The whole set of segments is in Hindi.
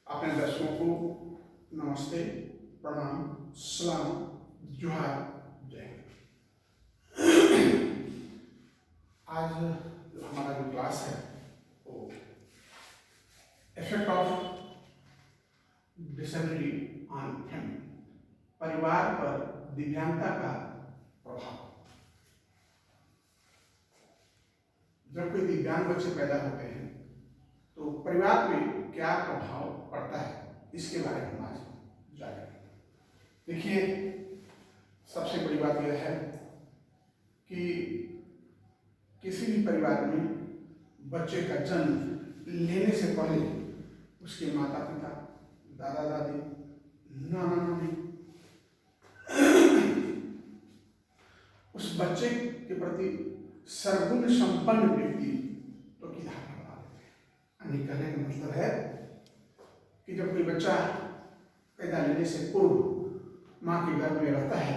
अपने दर्शकों को नमस्ते, प्रणाम, सलाम, जोहार, जय हिंद। आज हमारा जो क्लास है वो effect of disability on family, परिवार पर दिव्यांगता का प्रभाव। जब कोई दिव्यांग बच्चे पैदा होते हैं तो परिवार पे क्या प्रभाव पड़ता है, इसके बारे में हम आज जानेंगे। देखिए, सबसे बड़ी बात यह है कि किसी भी परिवार में बच्चे का जन्म लेने से पहले उसके माता पिता, दादा दादी, नाना नानी उस बच्चे के प्रति सर्वगुण संपन्न व्यक्ति तो की धारणा बना देते हैं। यानी कहने का मतलब है कि जब कोई बच्चा पैदा लेने से पूर्व माँ के गर्भ में रहता है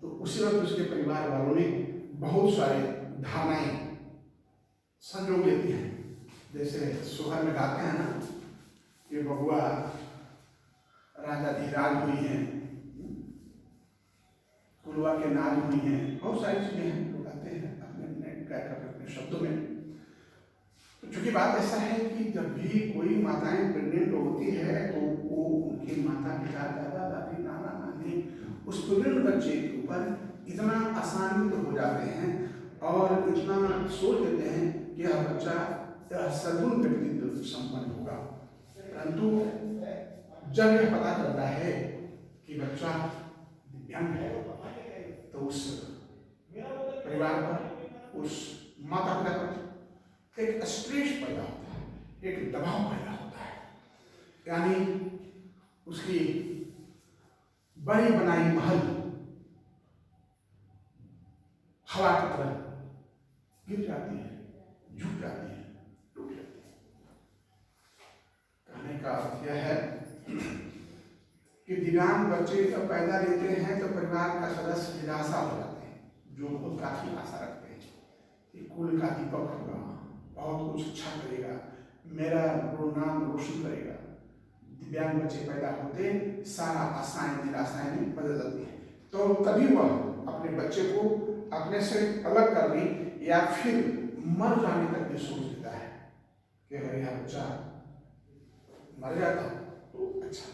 तो उसी वक्त उसके परिवार वालों ने बहुत सारे धारणाएं संजोग लेती हैं। जैसे सोहर में गाते हैं ना कि बबुआ राजा धीराज हुई हैं, कुलवा के नाज हुई हैं, बहुत सारी चीजें हैं लोग गाते हैं अपने शब्दों में। तो चूंकि बात ऐसा है कि जब भी कोई माताएं प्रेग्नेंट होती है तो वो उनके माता पिता, दादा दादी, नाना नानी उस प्रेग्नेंट बच्चे के ऊपर इतना आसान्वित हो जाते हैं और इतना सोच लेते हैं कि यह बच्चा सर्वगुण व्यक्तित्व संपन्न होगा। परंतु जब यह पता चलता है कि बच्चा दिव्यांग है तो उस परिवार पर, उस माता पिता पर एक स्ट्रेस पैदा होता है, एक दबाव पैदा होता है। यानी उसकी बड़ी बनाई महल हवा की तरह गिर जाती है, झुक जाती है, टूट जाती है। कहने का अर्थ यह है कि दिव्यांग बच्चे जब पैदा लेते हैं तो परिवार का सदस्य निराशा हो जाते हैं, जो बहुत काफी आशा रखते हैं कि कुल का दीपक होगा, बहुत कुछ अच्छा करेगा, मेरा नाम रोशन करेगा। दिव्यांग बच्चे पैदा होते सारा आशाएं निराशाएं में बदल जाती है। तो तभी वह अपने बच्चे को अपने से अलग करने या फिर मर जाने तक भी सोच लेता है कि अगर यह बच्चा मर जाता तो अच्छा।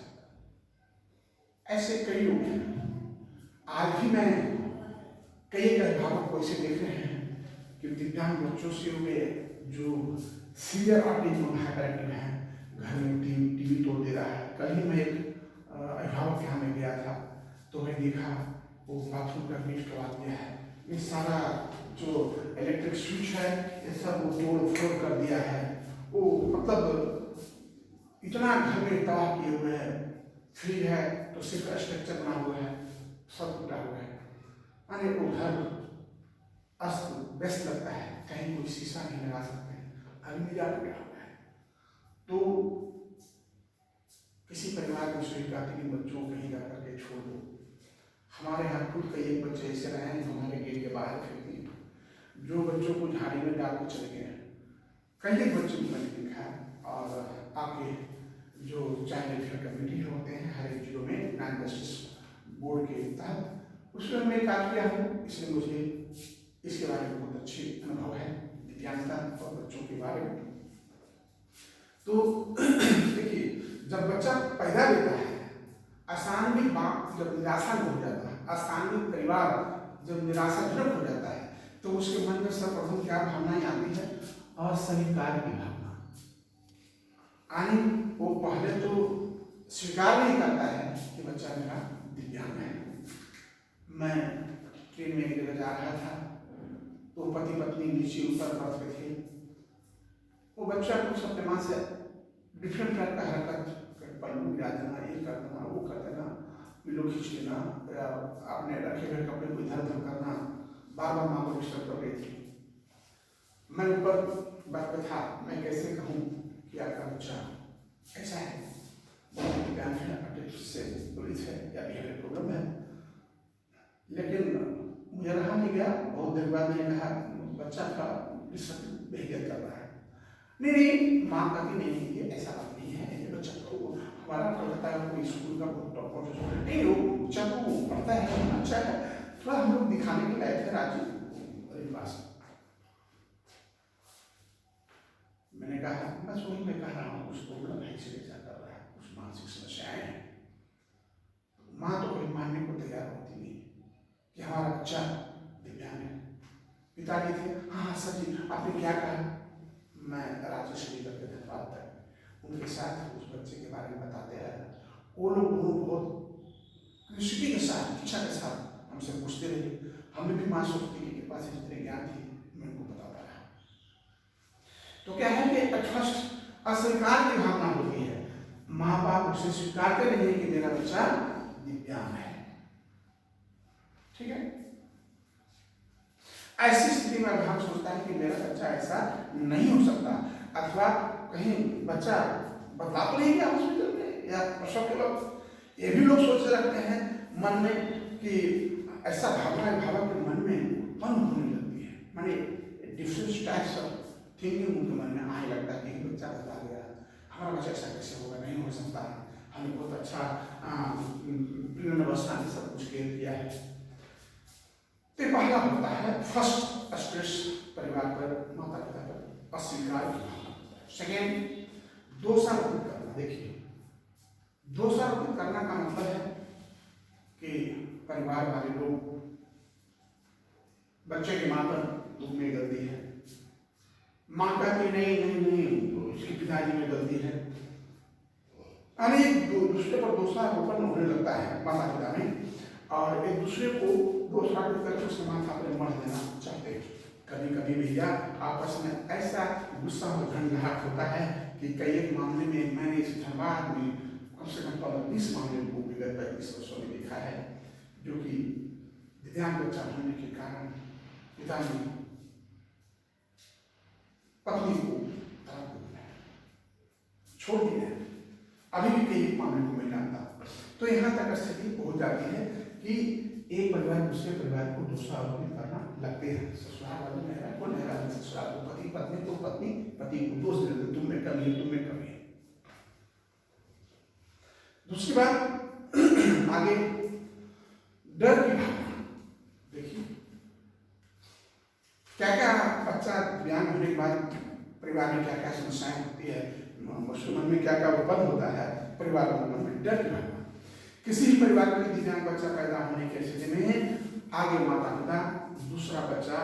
ऐसे कई लोग हैं। आज भी मैं कई अभिभावक को ऐसे देख रहे हैं कि दिव्यांग बच्चों से हुए जो सीवियर ऑटिज्म हाइपरएक्टिव है, घर में टीवी तोड़ दे रहा है। कल ही मैं एक अभिभावक के यहाँ में गया था तो मैं देखा वो बाथरूम का मीट करवा दिया है, ये सारा जो इलेक्ट्रिक स्विच है ये सब वो तोड़ फोड़ कर दिया है। वो मतलब इतना घर में तबाह किए हुए है। फ्री है तो सिर्फ स्ट्रक्चर बना हुआ है, सब टूटा हुआ है। यानी वो घर अस्त व्यस्त लगता है, कहीं कोई शीशा नहीं लगा सकते, अलमीरा टूटा हुआ है। तो किसी परिवार में सोच जाती कि बच्चों को कहीं जा करके छोड़ दो। हमारे यहाँ खुद कई एक बच्चे ऐसे रहे हैं हमारे गेट के बाहर फिरते हैं, जो बच्चों को झाड़ी में डाल के चले गए। कई एक बच्चों को मैंने देखा और आपके जो चाइल्ड वेलफेयर कमेटी होते हैं हर एक जिलों में 9 जस्टिस बोर्ड के तहत, उसमें मैं काम किया हूँ, इसलिए मुझे इसके बारे में बहुत अच्छी अनुभव है दिव्यांगता और बच्चों के बारे में। तो देखिए, जब बच्चा पैदा लेता है, असान्वित बाप जब निराशा में हो जाता है, असान्वित परिवार जब निराशाजनक हो जाता है तो उसके मन में सर्वप्रथम क्या भावनाएं आती है? अस्वीकार की भावना। यानी वो पहले तो स्वीकार नहीं करता है कि बच्चा मेरा दिव्यांग है। मैं ट्रेन में एक जगह जा रहा था तो पति पत्नी नीचे ऊपर बर्थ पे थे। वो बच्चा कुछ अपने माँ से डिफरेंट टाइप का हरकत, पल्लू गिरा देना, ये कर देना, वो कर देना, पिलो खींच लेना, या अपने रखे हुए कपड़े को इधर उधर करना, बार बार माँ को डिस्टर्ब कर रही थी। मैं ऊपर बर्थ पे था, मैं कैसे कहूँ कि आपका बच्चा ऐसा है, दिव्यांग है, से पीड़ित है या बिहेवियर प्रॉब्लम है। लेकिन मुझे रहा नहीं गया, बहुत देर बाद मैंने कहा बच्चा का बिहेवियर कर रहा है। नहीं माँ कहती नहीं ये ऐसा बात नहीं है, ये बच्चा तो हमारा कलकत्ता का कोई स्कूल का बहुत टॉपर स्टूडेंट नहीं, वो जब वो पढ़ता है अच्छा है, थोड़ा हम लोग दिखाने के लायक है राजीव अरे पास। मैंने कहा बस वही मैं कह रहा हूँ, उसको लड़ाई से लेकर कर रहा है, कुछ मानसिक समस्याएं हैं। माँ तो कोई मानने को तैयार होती नहीं कि हमारा बच्चा दिव्यांग है। पिताजी थे, हाँ सर जी आपने क्या कहा। मैं राजेश जी करके धन्यवाद तक उनके साथ उस बच्चे के बारे में बताते हैं। वो लोग बहुत क्यूरियोसिटी के साथ, इच्छा के साथ हमसे पूछते रहे। हमने भी माँ सोचती के पास जितने ज्ञान थी मैं उनको बताता रहा। तो क्या है कि फर्स्ट अस्वीकार की भावना होती है, माँ बाप उसे स्वीकारते नहीं है कि मेरा बच्चा दिव्यांग है। ठीक है, ऐसी स्थिति में हम सोचता है कि मेरा बच्चा ऐसा नहीं हो सकता, अथवा कहीं बच्चा बदला तो नहीं गया हॉस्पिटल में या प्रसव के वक्त। ये भी लोग सोच रखते हैं मन में कि ऐसा भावना भावक के मन में उत्पन्न होने लगती है, माने डिफरेंट टाइप्स ऑफ थिंकिंग उनके मन में आने लगता है कि बच्चा बदला गया, हमारा बच्चा ऐसा कैसे होगा, नहीं हो सकता, हमने बहुत अच्छा अवस्था में सब कुछ केयर किया है। तो पहला होता है फर्स्ट स्ट्रेस परिवार पर, माता पिता पर अस्वीकार की भावना। सेकेंड दोषारोपित करना। देखिए दोषारोपित करना का मतलब है कि परिवार वाले लोग बच्चे की माँ पर तुम में गलती है, माँ कहती नहीं नहीं नहीं उसके पिताजी में गलती है, अनेक दूसरे पर दोषारोपण होने लगता है माता पिता में, और एक दूसरे को दोषारोपित करके उसके माथा पर मर देना चाहते हैं। कभी कभी भैया आपस में ऐसा गुस्सा और झंझाहट होता है कि कई एक मामले में मैंने इस धनबाद में कम से कम 20 मामले को विगत 35 वर्षों में देखा है, जो कि दिव्यांग बच्चा होने के कारण पिता ने पत्नी को छोड़ दिया है। अभी भी कई मामले को मैं जानता हूँ। तो यहाँ तक स्थिति हो जाती है कि एक परिवार दूसरे परिवार को दोषारोपित करना लगते हैं। ससुराल वाले मेहरा को, मेहरा वाले ससुराल को, पति पत्नी को पत्नी पति को दोष दे देते, तुम में कमी है, तुम में कमी है। दूसरी बात आगे डर की भावना। देखिए क्या क्या बच्चा दिव्यांग होने के बाद परिवार में क्या क्या समस्याएं होती है, मन में क्या क्या उत्पन्न होता है, परिवार के मन में डर की भावना। किसी भी परिवार में दिव्यांग बच्चा पैदा होने की स्थिति में आगे माता पिता दूसरा बच्चा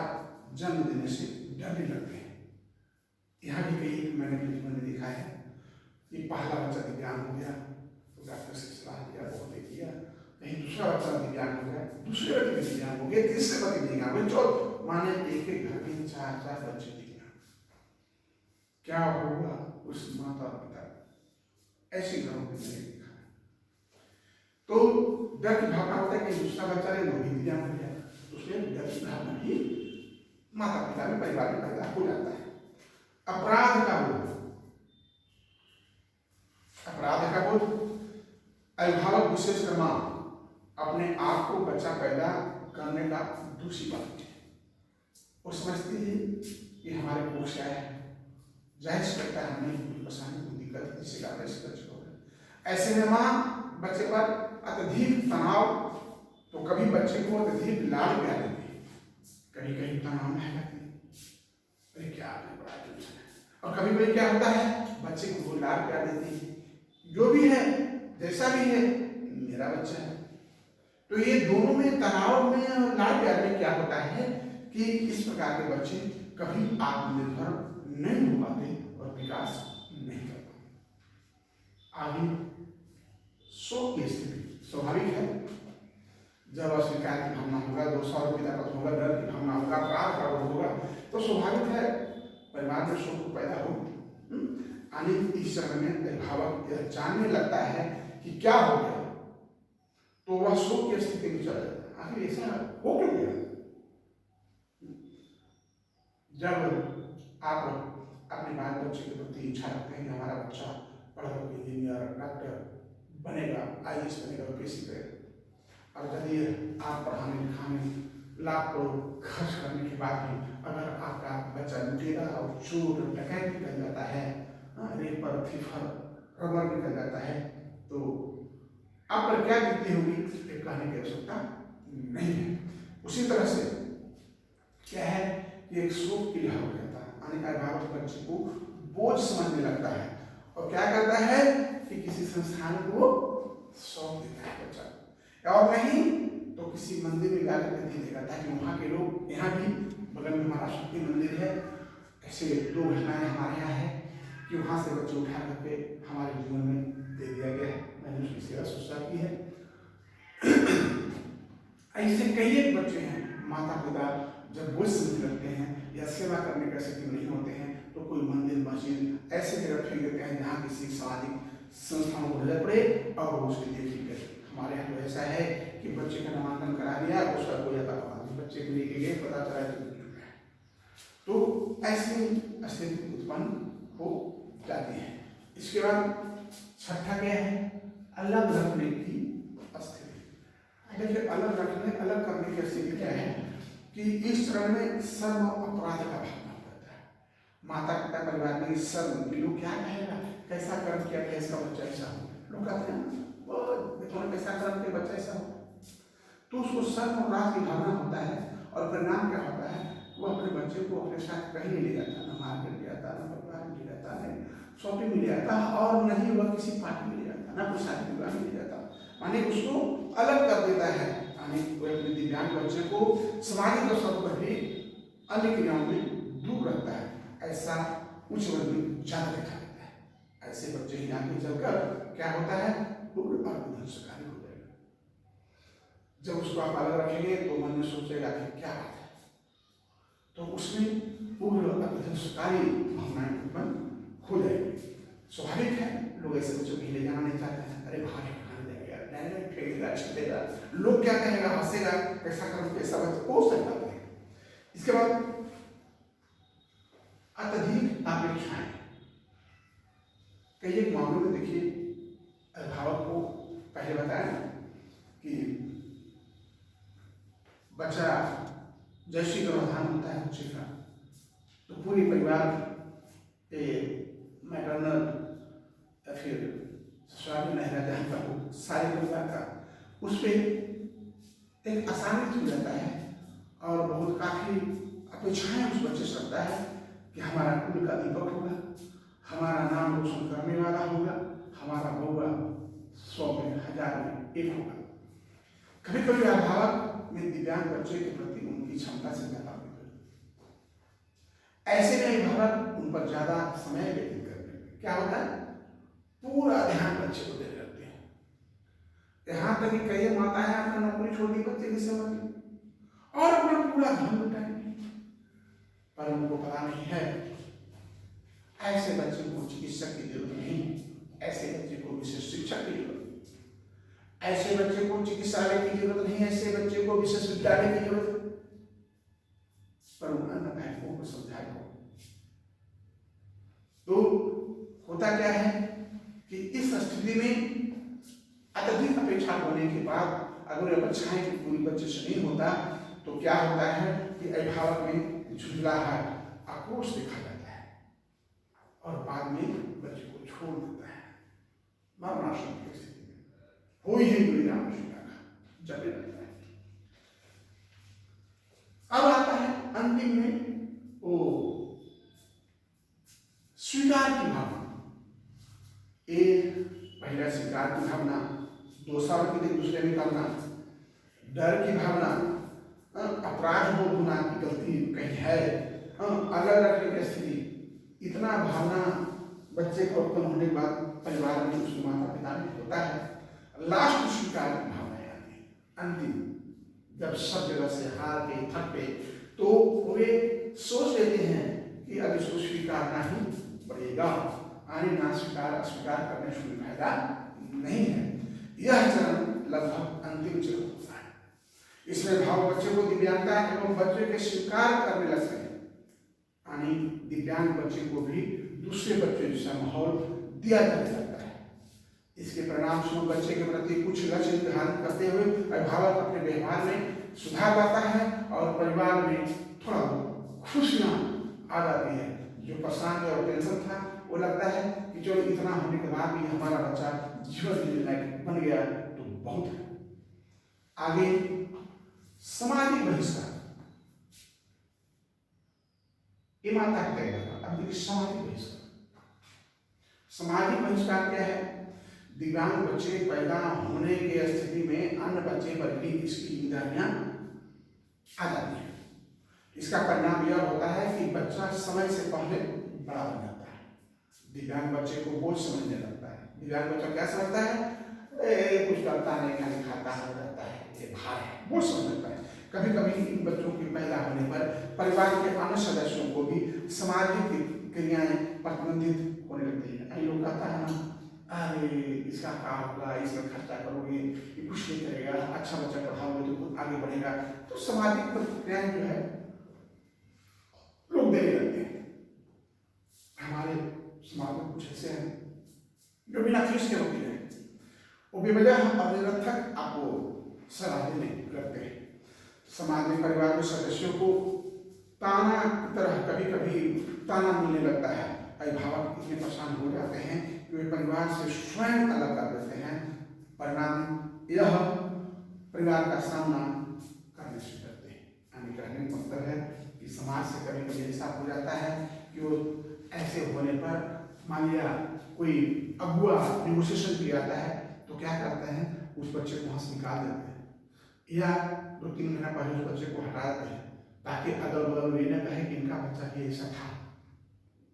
जन्म देने से डरने लगते हैं। यहाँ भी कई मैंने देखा है कि पहला बच्चा दिव्यांग हो गया तो डॉक्टर से सलाह दिया, बहुत किया, कहीं दूसरा बच्चा दिव्यांग हो गया, दूसरे बच्चे भी दिव्यांग हो गए, तीसरे बच्चे दिव्यांग हो गए, चौथ माने एक घर में 4 बच्चे दिव्यांग। क्या होगा उस माता पिता, ऐसी घरों में मैंने देखा। तो डर की भावना होता है कि दूसरा बच्चा ने भी दिव्यांग हो जाए, उसमें डर की भावना ही माता पिता में परिवार में पैदा हो जाता है। अपराध का बोध, अपराध का बोध अभिभावक विशेषकर मां अपने आप को बच्चा पैदा करने का दोषी मानती है। वो समझती है कि हमारे कोष है, जाहिर से लगता है हमें कोई परेशानी कोई दिक्कत जिससे कारण से बच्चे हो गए। ऐसे में मां बच्चे पर अत्यधिक तनाव, तो कभी बच्चे को अत्यधिक लाड़ प्यार देती है, कहीं कहीं तनाव में है अरे क्या बड़ा टेंशन है, और कभी कभी क्या होता है बच्चे को लाड़ प्यार देती है, जो भी है जैसा भी है मेरा बच्चा है। तो ये दोनों में तनाव में और लाड़ प्यार में क्या होता है कि इस प्रकार के बच्चे कभी आत्मनिर्भर नहीं हो पाते और विकास नहीं कर पाते। आगे शोक की स्थिति स्वाभाविक है, जब अस्वीकार की भावना होगा, दोषारोपित होगा, डर की भावना होगा, अपराध का बोध होगा, तो स्वाभाविक है परिवार में शोक पैदा हो। आने इस समय में अभिभावक यह जानने लगता है कि क्या हो गया, तो वह शोक की स्थिति में चला जाता है। आखिर ऐसा हो क्यों गया? जब आप अपने बाल बच्चे के प्रति इच्छा रखते हैं कि हमारा बच्चा पढ़कर इंजीनियर, डॉक्टर बनेगा, IAS बनेगा, UPSC करेगा, और यदि आप पढ़ाने लिखाने लाख करोड़ खर्च करने के बाद भी अगर आपका बच्चा लुटेरा और चोर डकैत निकल जाता है, रेप पर फिफर रबर निकल जाता है, तो आप पर क्या बीतती होगी ये कहने की आवश्यकता नहीं है। उसी तरह से क्या है कि एक शोक की लहर हो जाता है, यानी अभिभावक बच्चे को बोझ समझने लगता है और क्या करता है कि किसी संस्थान को सौंप देता है बच्चा, और नहीं तो किसी मंदिर में जाकर के दे देगा ताकि वहाँ के लोग, यहाँ भी बगल में हमारा शक्ति मंदिर है, ऐसे 2 घटनाएं हमारे यहाँ है कि वहाँ से बच्चे उठा करके हमारे जीवन में दे दिया गया है। मैंने उसकी सेवा शुश्रूषा की है। ऐसे कई एक बच्चे हैं, माता पिता जब बोझ समझने लगते हैं या सेवा करने का स्थिति नहीं होते हैं तो कोई मंदिर मस्जिद ऐसे जगह फेंक देते हैं जहाँ किसी सामाजिक संस्थाओं को नजर पड़े और वो उसकी देखरेख करे। हमारे यहाँ तो ऐसा है कि बच्चे का नामांकन करा दिया, उसका कोई आता बच्चे को लेके गए, पता चला तो ऐसी स्थिति उत्पन्न हो जाती है। इसके बाद छठा क्या है, अलग रखने की स्थिति। देखिए अलग रखने, अलग करने की स्थिति क्या है कि इस चरण में सर्व अपराध का भावना होता है। माता पिता परिवार में सर्व कि लोग क्या कहेगा, कैसा कर्म किया था इसका बच्चा ऐसा हो, लोग कहते हैं वो देखो कैसा कर्म किया बच्चा ऐसा हो, तो उसको सर्व अपराध की भावना होता है और परिणाम क्या होता है, वो अपने बच्चे को अपने साथ कहीं नहीं ले जाता, ना मार्केट ले जाता, ना परिवार में ले जाता, ना शॉपिंग में ले जाता और नहीं वह किसी पार्टी में ले जाता, ना कोई शादी विवाह में ले जाता, माने उसको अलग कर देता है। यानी कोई अपने दिव्यांग बच्चे को सामाजिक अवसर पर भी अन्य क्रियाओं में दूर रखता है, ऐसा उच्च वर्ग में ज्यादा देखा जाता है। ऐसे बच्चे ही आगे चलकर क्या होता है, उग्र और विध्वंसकारी हो जाएगा। जब उसको आप अलग रखेंगे तो मन में सोचेगा कि क्या बात है, तो उसमें उग्र और विध्वंसकारी भावनाएं उत्पन्न हो जाएगी। स्वाभाविक है, लोग ऐसे बच्चों को ले जाना नहीं चाहते हैं, अरे बाहर फेंकेगा, लोग क्या कहेगा, हंसेगा, कैसा करूं कैसा बच्चा हो सकता है। इसके बाद अत्यधिक अपेक्षाएं। कई एक मामलों में देखिए अभिभावक को पहले बताया कि बच्चा जैसे गर्भाधान होता है बच्चे का तो पूरी परिवार मैटरनल या फिर ससुराली नहरा जहाँ का हो सारे परिवार का उस पर एक आसानी हो जाता है और बहुत काफ़ी अपेक्षाएं उस बच्चे से रखता है कि हमारा कुल का दीपक होगा, हमारा नाम रोशन करने वाला होगा, हमारा बउआ 100 में 1000 में 1 होगा। कभी कभी अभिभावक में दिव्यांग बच्चे के प्रति उनकी क्षमता से ज्यादा ऐसे में अभिभावक उन पर ज्यादा समय व्यतीत करते क्या होता है, पूरा ध्यान बच्चे को देने लगते हैं। यहाँ तक कि कई माताएं अपना नौकरी छोड़ दी बच्चे की सेवा में और अपना पूरा धन लुटाएंगे, पर उनको पता नहीं है ऐसे बच्चे को चिकित्सक की जरूरत नहीं, ऐसे बच्चे को विशेष शिक्षा की जरूरत, ऐसे बच्चे को चिकित्सालय की जरूरत नहीं, ऐसे बच्चे को विशेष विद्यालय की जरूरत, पर उन्होंने महत्वों को समझाया। तो होता क्या है कि इस स्थिति में अत्यधिक अपेक्षा होने के बाद अगर अपेक्षाएं की पूरी बच्चे से नहीं होता तो क्या होता है कि अभिभावक में झुंझलाहट, आक्रोश देखा जाता है और बाद में बच्चे को छोड़ देता है। मरणासन की स्थिति में हो ही गुरुराम जब लगता है। अब आता है अंतिम में वो स्वीकार की भावना। एक पहला स्वीकार की भावना, दोषारोप की दूसरे में करना, डर की भावना, अपराध बोध होना की गलती कहीं है, अलग रखने की स्थिति, इतना भावना बच्चे को उत्पन्न होने के बाद परिवार में उसके माता पिता में होता है। लास्ट स्वीकार की भावना है अंतिम, जब सब जगह से हार के थक पे तो वे सोच लेते हैं कि अब इसको स्वीकारना ही पड़ेगा, आने ना स्वीकार अस्वीकार करने से कोई फायदा नहीं है। यह चरण लगभग अंतिम चरण होता है। इसमें भाव बच्चे को दिव्यांगता एवं बच्चे के स्वीकार करने लगते हैं, यानी दिव्यांग बच्चे को भी दूसरे बच्चे जैसा माहौल दिया जाने लगता है। इसके परिणाम स्वरूप बच्चे के प्रति कुछ लक्ष्य निर्धारित करते हुए अभिभावक अपने व्यवहार में सुधार लाता है और परिवार में थोड़ा खुशियां आ जाती है। जो परेशानी और टेंशन था वो लगता है कि जो इतना होने के बाद भी हमारा बच्चा जीवन जीने लायक बन गया तो बहुत है। आगे सामाजिक बहिष्कार, ये माता का कहना। अब देखिए सामाजिक बहिष्कार, सामाजिक बहिष्कार क्या है? दिव्यांग बच्चे पैदा होने की स्थिति में अन्य बच्चे पर भी इसकी जिम्मेदारियां आ जाती हैं। इसका परिणाम यह होता है कि बच्चा समय से पहले बड़ा बन जाता है। दिव्यांग बच्चे को बोझ समझने लगता है। दिव्यांग बच्चा क्या समझता है? कुछ करता नहीं, खाली खाता है, रहता है, ये भार है, बोझ समझता है। कभी कभी इन बच्चों के पैदा होने पर परिवार के अन्य सदस्यों को भी सामाजिक क्रियाएं प्रतिबंधित होने लगती है। कई लोग कहता है ना, अरे इसका काम होगा, इसमें खर्चा करोगे, ये कुछ नहीं करेगा, अच्छा बच्चा पढ़ाओगे तो खुद आगे बढ़ेगा। तो सामाजिक प्रतिक्रियाएं जो है लोग देने लगते हैं। हमारे समाज में कुछ ऐसे हैं जो बिना फीस के वकील हैं, वो बेवजह और निरर्थक आपको सलाह देने लगते हैं। समाज में परिवार के सदस्यों को ताना की तरह कभी कभी ताना मिलने लगता है। अभिभावक इतने परेशान हो जाते हैं कि वे परिवार से स्वयं अलग कर देते हैं। परिणाम यह परिवार का सामना करने से डरते हैं। यानी कहने का मतलब है कि समाज से कभी कभी ऐसा हो जाता है कि वो ऐसे होने पर मान लिया कोई अगुआ नेगोशिएशन किया जाता है तो क्या करते हैं, उस बच्चे को वहाँ से निकाल देते हैं या 2-3 महीना पहले उस बच्चे को हटा देते हैं ताकि अगल बगल ये न कहे कि इनका बच्चा भी ऐसा था।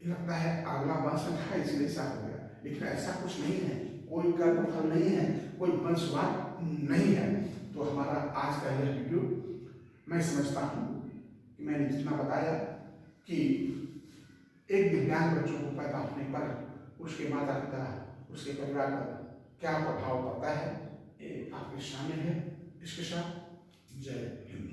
लगता है अगला वंश था इसलिए ऐसा हो गया, लेकिन ऐसा कुछ नहीं है। कोई कर्मफल नहीं है, कोई वंशवाद नहीं है। तो हमारा आज का यह वीडियो मैं समझता हूँ कि मैंने जितना बताया कि एक दिव्यांग बच्चों को पैदा होने पर उसके माता पिता, उसके परिवार पर क्या प्रभाव पड़ता है, ये आपके सामने है। इसके साथ जय हिंद।